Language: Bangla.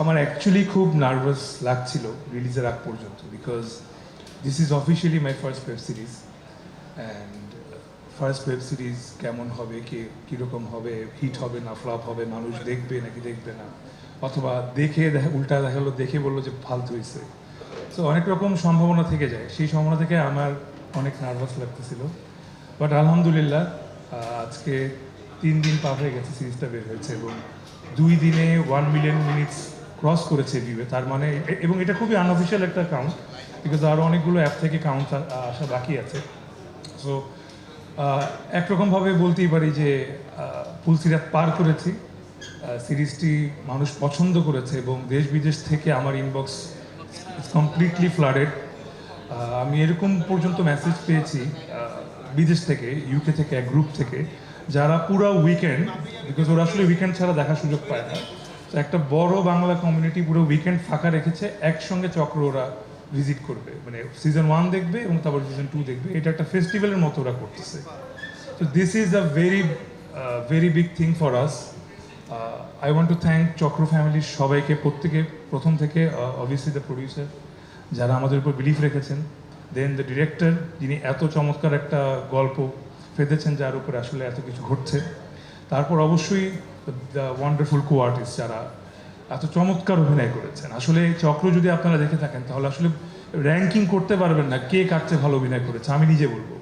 আমার অ্যাকচুয়ালি খুব নার্ভাস লাগছিল রিলিজের আগ পর্যন্ত, because this is officially my first web series. And first web series কেমন হবে, কীরকম হবে, হিট হবে না ফ্লপ হবে, মানুষ দেখবে নাকি দেখবে না, অথবা উল্টা দেখালো, দেখে বললো যে ফালতু হয়েছে। সো অনেক রকম সম্ভাবনা থেকে যায়, সেই সম্ভাবনা থেকে আমার অনেক নার্ভাস লাগতেছিল। বাট আলহামদুলিল্লাহ আজকে 3 দিন পার হয়ে গেছে সিরিজটা বের হয়েছে, এবং 2 দিনে 1 মিলিয়ন মিনিটস ক্রস করেছে ভিউয়ে। তার মানে এবং এটা খুবই আনঅফিসিয়াল একটা কাউন্ট, বিকজ আরও অনেকগুলো অ্যাপ থেকে কাউন্ট আসা বাকি আছে। সো একরকমভাবে বলতেই পারি যে ফুল সিরিজ পার করেছি। সিরিজটি মানুষ পছন্দ করেছে এবং দেশ বিদেশ থেকে আমার ইনবক্স কমপ্লিটলি ফ্লাডেড। আমি এরকম পর্যন্ত মেসেজ পেয়েছি বিদেশ থেকে, ইউকে থেকে, এক গ্রুপ থেকে, যারা পুরো উইকেন্ড, বিকজ ওরা আসলে উইকেন্ড ছাড়া দেখার সুযোগ পায় না, তো একটা বড় বাংলা কমিউনিটি পুরো উইকেন্ড ফাঁকা রেখেছে, একসঙ্গে চক্র ওরা ভিজিট করবে, মানে সিজন 1 দেখবে এবং তারপর সিজন 2 দেখবে। এটা একটা ফেস্টিভ্যালের মতো ওরা করতেছে। তো this is a very big thing for us. I want to thank চক্র ফ্যামিলির সবাইকে, প্রত্যেকে, প্রথম থেকে অবভিয়াসলি দ্য প্রডিউসার যারা আমাদের উপর বিলিফ রেখেছেন, দেন দ্য ডিরেক্টর যিনি এত চমৎকার একটা গল্প ফেঁদেছেন যার উপরে আসলে এত কিছু ঘটছে, তারপর অবশ্যই দ্য ওয়ান্ডারফুল কো আর্টিস্ট যারা এত চমৎকার অভিনয় করেছেন। আসলে এই চক্র যদি আপনারা দেখে থাকেন তাহলে আসলে র্যাঙ্কিং করতে পারবেন না কে কার চেয়ে ভালো অভিনয় করেছে, আমি নিজে বলবো।